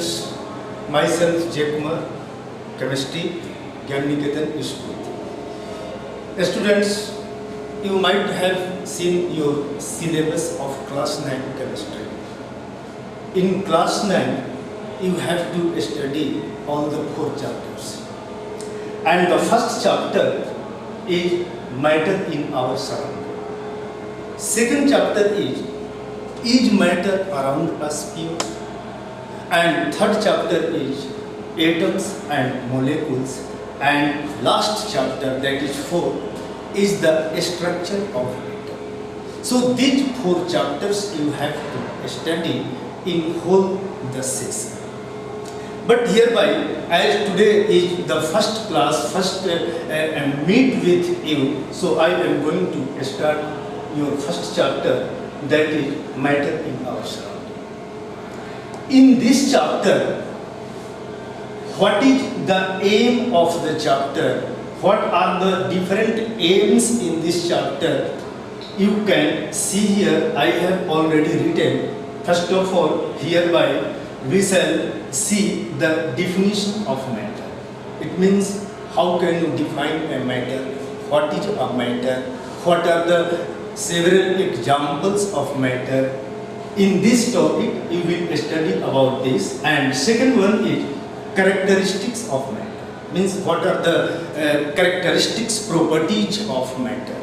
students, myself Jay Kumar, chemistry, Gyan Niketan School. Students, you might have seen your syllabus of class 9 chemistry. In class 9, you have to study all the 4 chapters. And the first chapter is matter in our surrounding. Second chapter is matter around us pure? And third chapter is atoms and molecules. And last chapter, that is 4, is the structure of atom. So these 4 chapters you have to study in whole the session. But hereby, as today is the first class, meet with you, so I am going to start your first chapter, that is matter in our surrounding. In this chapter, what is the aim of the chapter? What are the different aims in this chapter? You can see here, I have already written. First of all, hereby we shall see the definition of matter. It means how can you define a matter? What is a matter? What are the several examples of matter? In this topic, you will study about this. And second one is characteristics of matter. Means what are the characteristics, properties of matter.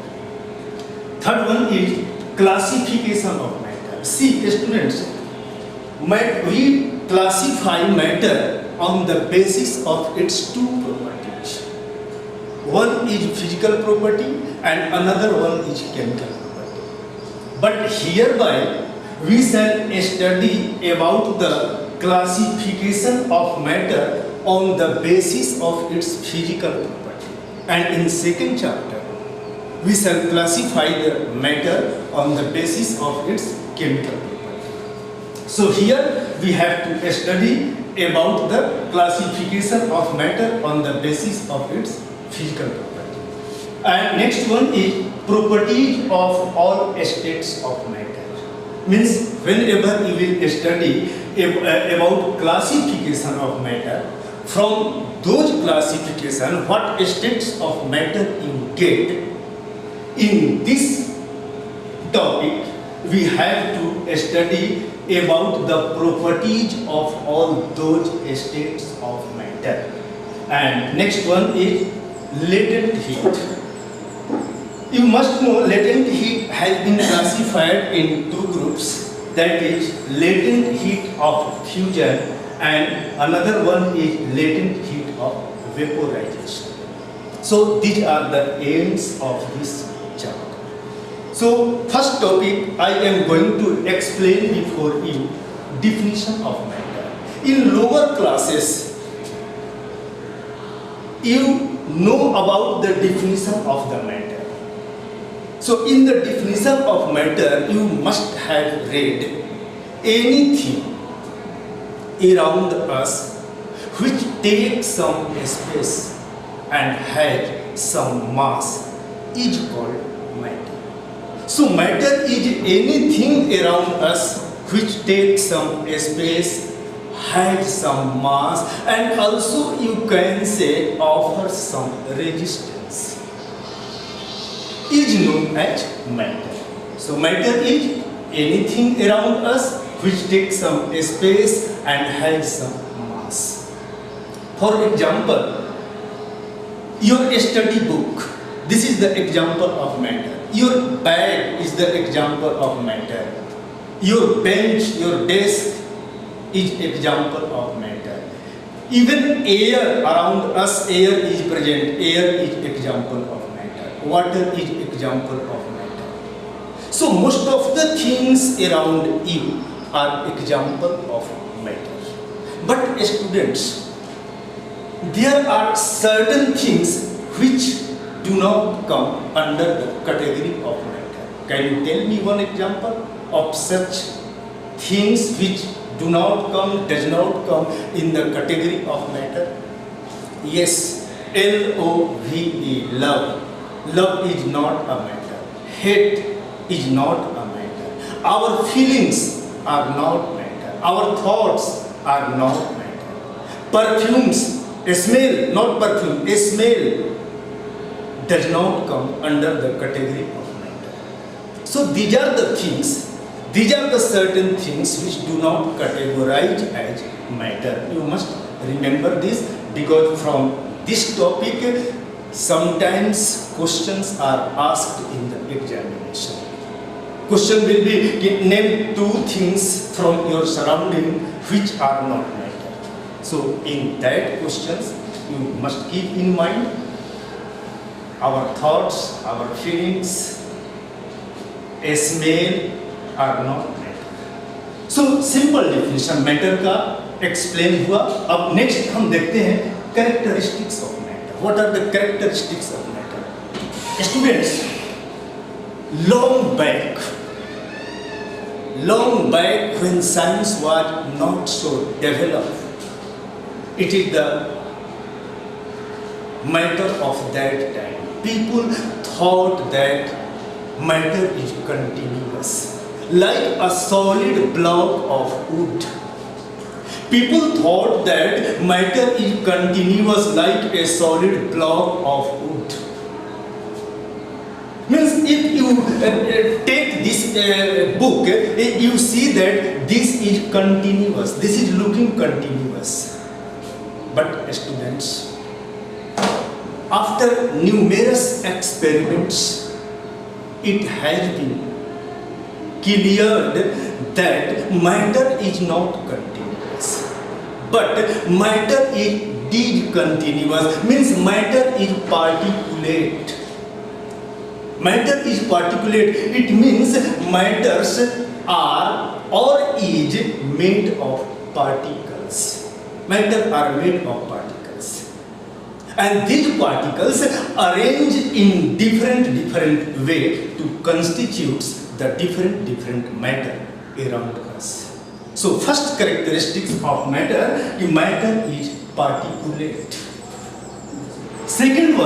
Third one is classification of matter. See, students, we classify matter on the basis of its 2 properties. One is physical property and another one is chemical property. But hereby we shall study about the classification of matter on the basis of its physical property. And in second chapter, we shall classify the matter on the basis of its chemical property. So here we have to study about the classification of matter on the basis of its physical property. And next one is properties of all states of matter. Means whenever you will study about classification of matter, from those classification, what states of matter you get, in this topic we have to study about the properties of all those states of matter. And next one is latent heat. You must know latent heat has been classified in 2 groups, that is latent heat of fusion and another one is latent heat of vaporization. So these are the aims of this chapter. So first topic, I am going to explain before you definition of matter. In lower classes, you know about the definition of the matter. So in the definition of matter, you must have read anything around us which takes some space and has some mass is called matter. So matter is anything around us which takes some space, has some mass, and also you can say offers some resistance, is known as matter. So matter is anything around us which takes some space and has some mass. For example, your study book, this is the example of matter. Your bag is the example of matter. Your bench, your desk is example of matter. Even air around us, air is present. Air is example of matter. Water is example of matter. So most of the things around you are example of matter. But students, there are certain things which do not come under the category of matter. Can you tell me one example of such things which does not come in the category of matter? Yes, L-O-V-E, love. Love is not a matter. Hate is not a matter. Our feelings are not matter. Our thoughts are not matter. Perfumes, a smell, not perfume, a smell does not come under the category of matter. So these are the things, these are the certain things which do not categorize as matter. You must remember this, because from this topic sometimes questions are asked in the examination. Question will be, name two things from your surrounding which are not matter. So in that questions you must keep in mind our thoughts, our feelings, a smell are not matter. So simple definition matter का explain हुआ. अब next हम देखते हैं characteristics of matter. What are the characteristics of matter? Students, long back when science was not so developed, it is the matter of that time. People thought that matter is continuous, like a solid block of wood. People thought that matter is continuous like a solid block of wood. Means if you take this book, you see that this is continuous, this is looking continuous. But students, after numerous experiments, it has been cleared that matter is not continuous, but matter is discontinuous, means matter is particulate. Matter is particulate, it means matters are or is made of particles. Matter are made of particles. And these particles arranged in different way to constitute the different matter around us. So first characteristics of matter, the matter is particulate. Second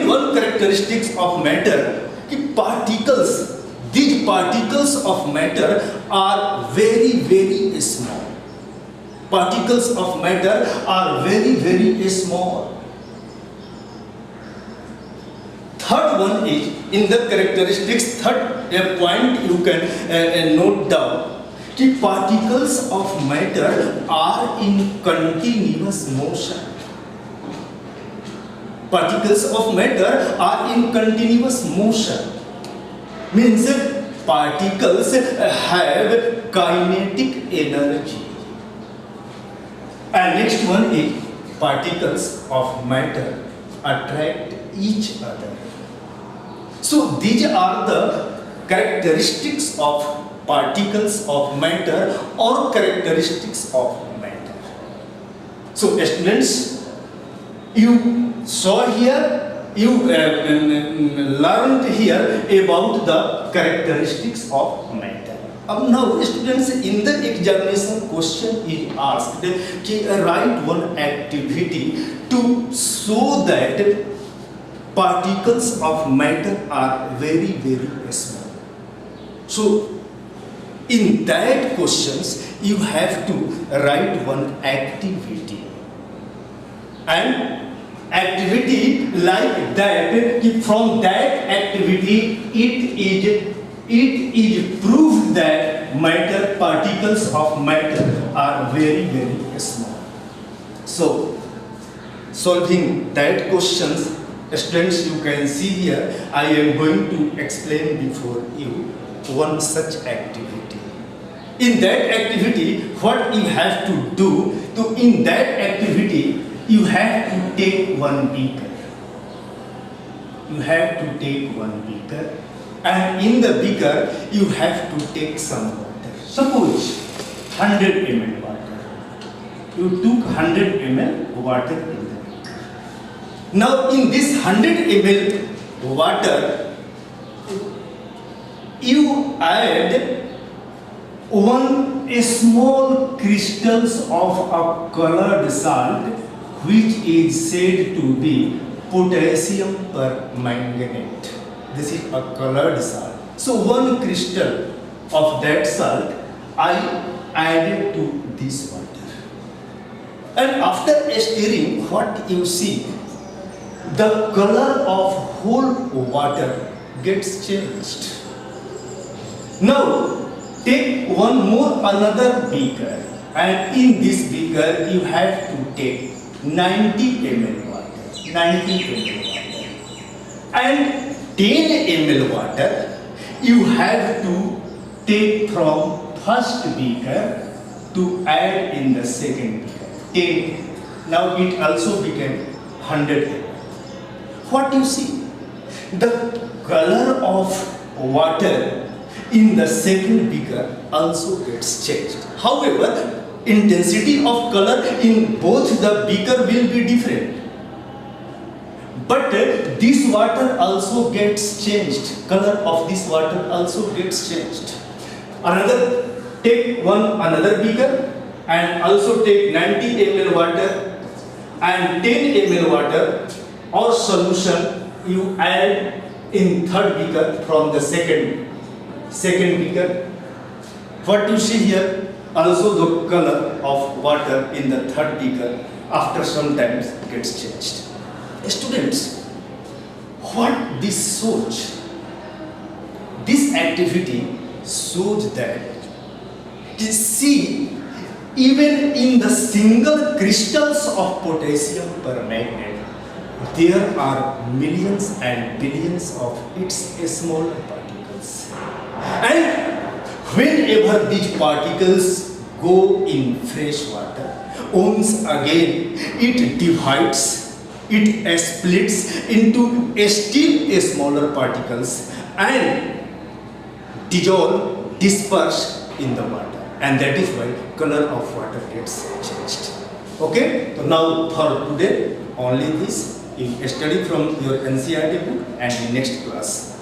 one characteristics of matter, the particles, these particles of matter are very small. Particles of matter are very small. Third one is, in the characteristics, third point you can note down, the particles of matter are in continuous motion. Particles of matter are in continuous motion. Means particles have kinetic energy. And next one is, particles of matter attract each other. So these are the characteristics of particles of matter or characteristics of matter. So students, you saw here, you learned here about the characteristics of matter. Now students, in the examination question is asked to write one activity to show that particles of matter are very small. So in that questions you have to write one activity, and activity like that, from that activity it is proved that matter, particles of matter are very small. So solving that questions, students, you can see here I am going to explain before you one such activity. In that activity, what you have to do, in that activity you have to take one beaker. You have to take one beaker, and in the beaker you have to take some water. Suppose 100 ml water. You took 100 ml water in the beaker. Now in this 100 ml water, you add one small crystals of a colored salt, which is said to be potassium permanganate. This is a colored salt. So one crystal of that salt I added to this water. And after stirring, what you see, the color of whole water gets changed. Now, take one more another beaker, and in this beaker you have to take 90 ml water, 90 ml water, and 10 ml water you have to take from first beaker to add in the second beaker. 10. Now it also became 100 ml. What you see? The color of water in the second beaker also gets changed. However, intensity of color in both the beaker will be different. But this water also gets changed. Color of this water also gets changed. Take another beaker and also take 90 ml water and 10 ml water or solution you add in third beaker from the second beaker. What you see here, also the color of water in the third beaker after some time gets changed. Students, what this shows? This activity shows that see, even in the single crystals of potassium permanganate, there are millions and billions of its smaller particles. And whenever these particles go in fresh water, once again it divides, it splits into still smaller particles and disperse in the water. And that is why color of water gets changed. Okay, so now for today only this. You study from your NCERT book and in next class